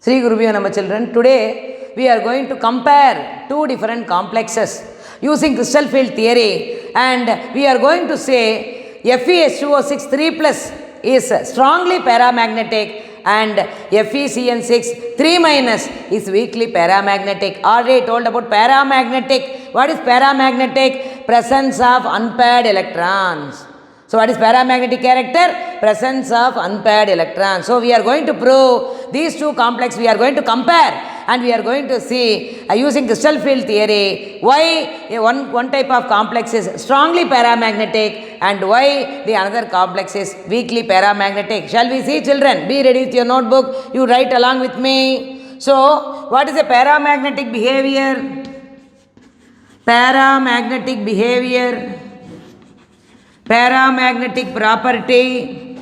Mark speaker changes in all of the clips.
Speaker 1: Sri Gurubhyo Namah children. Today we are going to compare two different complexes using crystal field theory, and we are going to say FeH2O6 3+ is strongly paramagnetic and FeCN6 3- is weakly paramagnetic. Already told about paramagnetic. What is paramagnetic? Presence of unpaired electrons. So what is paramagnetic character? Presence of unpaired electrons. So we are going to prove these two complexes. We are going to compare and we are going to see using crystal field theory why one type of complex is strongly paramagnetic and why the another complex is weakly paramagnetic. Shall we see, children? Be ready with your notebook. You write along with me. So what is a paramagnetic behavior? Paramagnetic behavior. Paramagnetic property,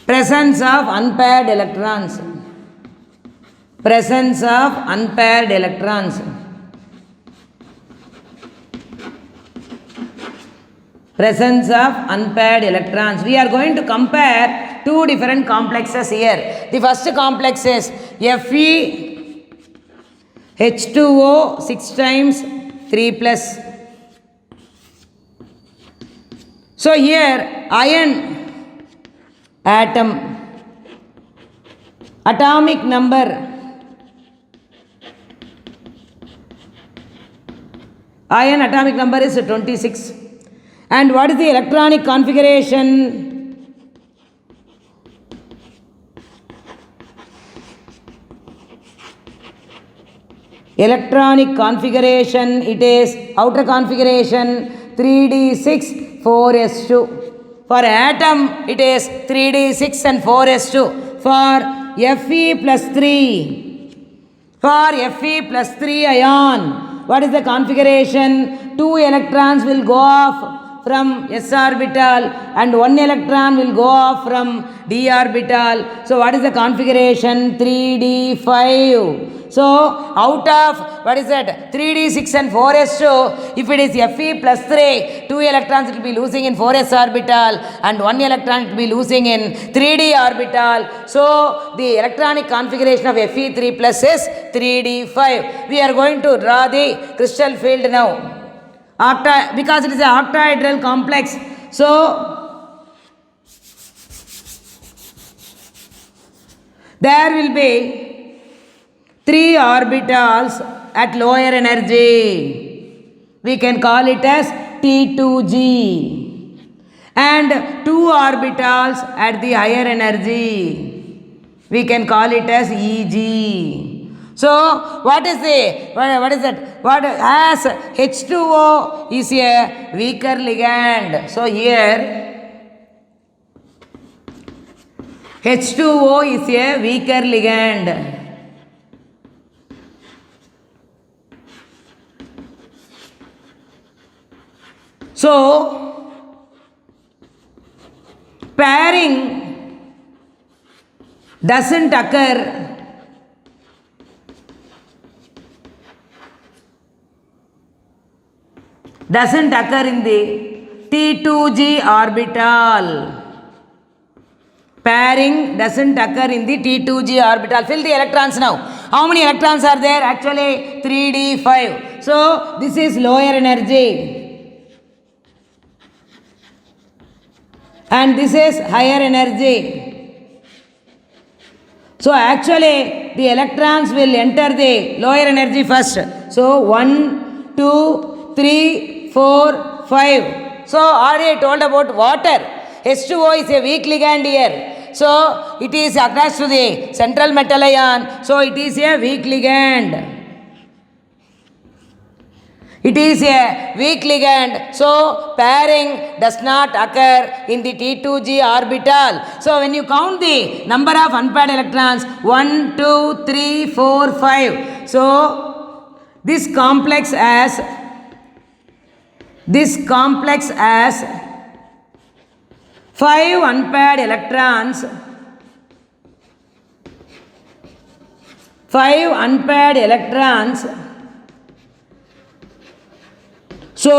Speaker 1: presence of unpaired electrons. Presence of unpaired electrons. Presence of unpaired electrons. We are going to compare two different complexes here. The first complex is FeH2O 6 times 3+. So here iron atom, atomic number, iron atomic number is 26. And what is the electronic configuration? Electronic configuration, it is outer configuration 3d6 4s2. For atom, it is 3d6 and 4s2. For Fe plus 3. For Fe plus 3 ion, what is the configuration? 2 electrons will go off from s orbital and 1 electron will go off from d orbital. So what is the configuration? 3d5. So out of what is that? 3d6 and 4s2, if it is Fe plus 3, 2 electrons it will be losing in 4s orbital and 1 electron it will be losing in 3d orbital. So the electronic configuration of Fe3+ is 3d5. We are going to draw the crystal field now. Because it is an octahedral complex. So there will be 3 orbitals at lower energy. We can call it as T2G. And 2 orbitals at the higher energy. We can call it as EG. So what is that? As H2O is a weaker ligand. So here H2O is a weaker ligand. So pairing doesn't occur in the T2G orbital. Pairing doesn't occur in the T2G orbital. Fill the electrons now. How many electrons are there? Actually 3d5. So this is lower energy. And this is higher energy. So actually the electrons will enter the lower energy first. So 1, 2, 3, 4, 5. So already I told about water. H2O is a weak ligand here. So it is attached to the central metal ion. So it is a weak ligand. It is a weak ligand. So pairing does not occur in the T2G orbital. So when you count the number of unpaired electrons, 1, 2, 3, 4, 5. So this complex has 5 unpaired electrons. 5 unpaired electrons. So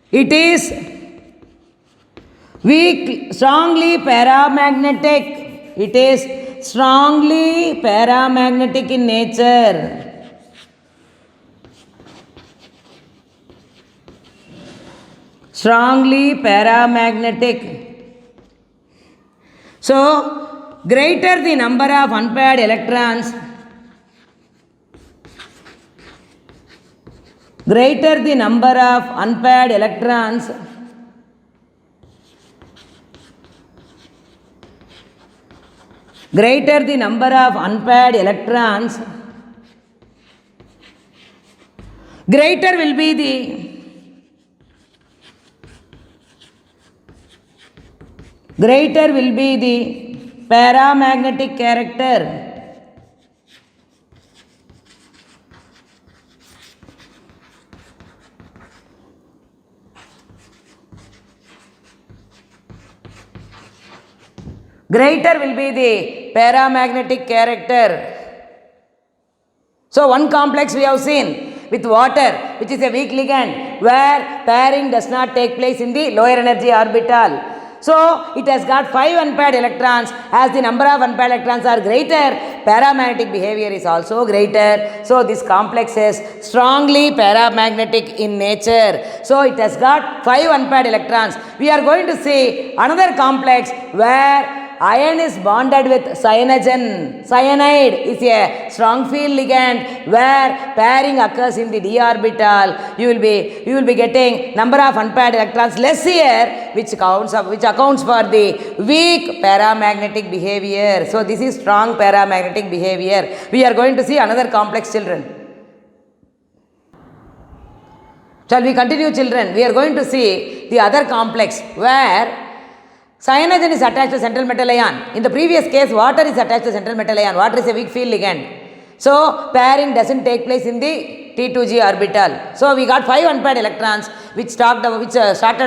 Speaker 1: it is weak, strongly paramagnetic. It is strongly paramagnetic in nature. Strongly paramagnetic. So, greater the number of unpaired electrons, greater the number of unpaired electrons, greater the number of unpaired electrons, greater will be the paramagnetic character. Greater will be the paramagnetic character. So one complex we have seen with water, which is a weak ligand, where pairing does not take place in the lower energy orbital. So it has got 5 unpaired electrons. As the number of unpaired electrons are greater, paramagnetic behavior is also greater. So this complex is strongly paramagnetic in nature. So it has got 5 unpaired electrons. We are going to see another complex where iron is bonded with cyanogen. Cyanide is a strong field ligand where pairing occurs in the d orbital. You will be getting number of unpaired electrons less here, which accounts for the weak paramagnetic behavior. So this is strong paramagnetic behavior. We are going to see another complex, children. Shall we continue, children? We are going to see the other complex where cyanogen is attached to central metal ion. In the previous case, water is attached to central metal ion. Water is a weak field ligand. So pairing doesn't take place in the T2G orbital. So we got 5 unpaired electrons which talked about the strong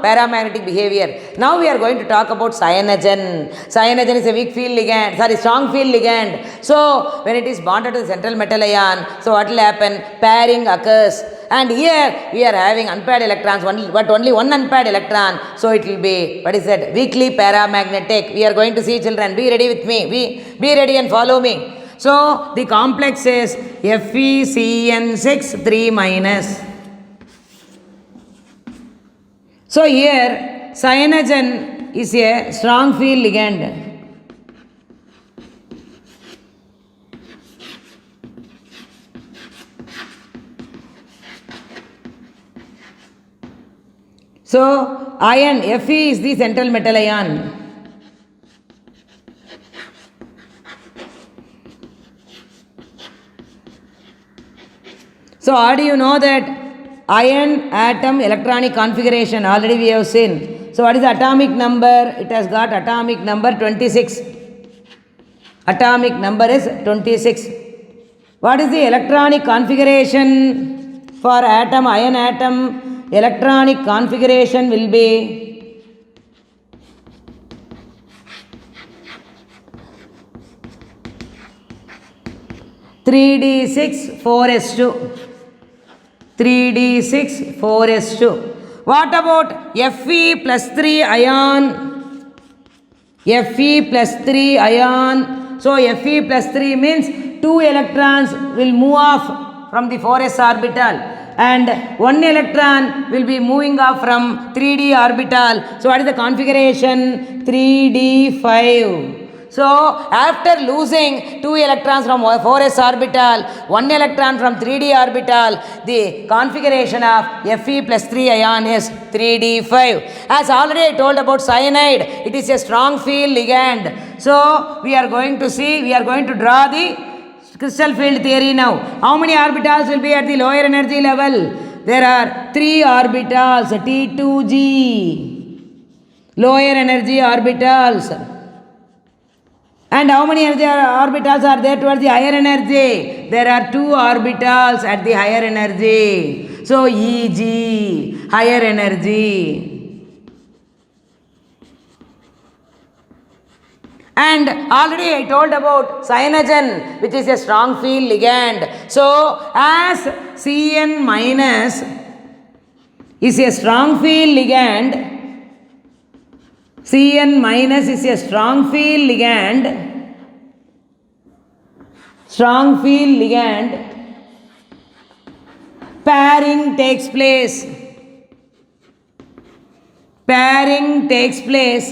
Speaker 1: paramagnetic behavior. Now we are going to talk about cyanogen. Cyanogen is a weak field ligand, strong field ligand. So when it is bonded to the central metal ion, so what will happen? Pairing occurs. And here we are having unpaired electrons, but only one unpaired electron. So it will be, weakly paramagnetic. We are going to see, children. Be ready with me. Be ready and follow me. So the complex is FeCN6 3-. So here cyanogen is a strong field ligand. So iron Fe is the central metal ion. So how do you know that iron atom electronic configuration? Already we have seen. So what is the atomic number? It has got atomic number 26. Atomic number is 26. What is the electronic configuration for atom, iron atom? Electronic configuration will be 3d6 4s2. 3d6 4s2. What about Fe plus 3 ion? Fe plus 3 ion. So Fe plus 3 means 2 electrons will move off from the 4s orbital and 1 electron will be moving off from 3d orbital. So what is the configuration? 3d5. So after losing 2 electrons from 4s orbital, 1 electron from 3d orbital, the configuration of Fe plus 3 ion is 3d5. As already I told about cyanide, it is a strong field ligand. So we are going to draw the crystal field theory now. How many orbitals will be at the lower energy level? There are 3 orbitals, T2G, lower energy orbitals. And how many orbitals are there towards the higher energy? There are 2 orbitals at the higher energy. So Eg, higher energy. And already I told about cyanogen, which is a strong field ligand. So as Cn minus is a strong field ligand, Cn minus is a strong field ligand. Strong field ligand. Pairing takes place. Pairing takes place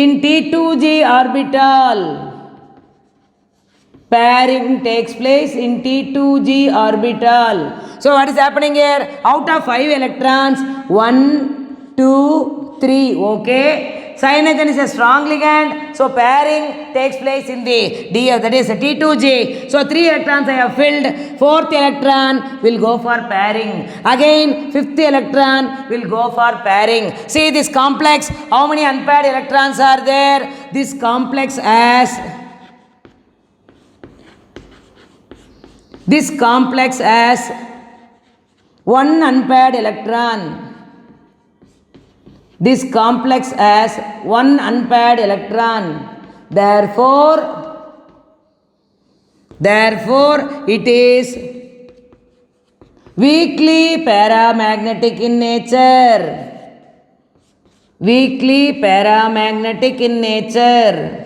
Speaker 1: in T2G orbital. Pairing takes place in T2G orbital. So what is happening here? Out of 5 electrons, 1, 2, 3. Okay. Cyanogen is a strong ligand. So pairing takes place in the D, that is T2G. So 3 electrons I have filled. 4th electron will go for pairing. Again 5th electron will go for pairing. See this complex. How many unpaired electrons are there? This complex has one unpaired electron. This complex has one unpaired electron. Therefore, it is weakly paramagnetic in nature. Weakly paramagnetic in nature.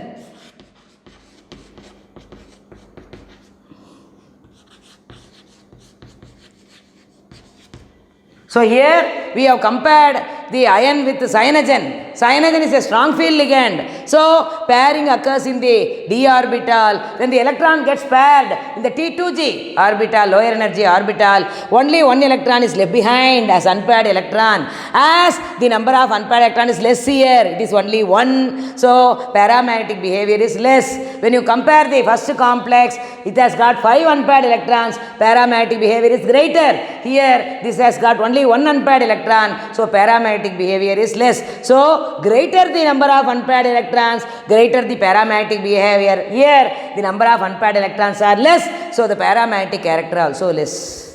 Speaker 1: So here we have compared the iron with cyanogen. Cyanogen is a strong field ligand. So pairing occurs in the d orbital. When the electron gets paired in the T2G orbital, lower energy orbital, only one electron is left behind as unpaired electron. As the number of unpaired electron is less here, it is only one. So paramagnetic behavior is less. When you compare the first complex, it has got 5 unpaired electrons. Paramagnetic behavior is greater. Here this has got only one unpaired electron. So paramagnetic behavior is less. So greater the number of unpaired electrons, greater the paramagnetic behavior. Here the number of unpaired electrons are less. So the paramagnetic character also less.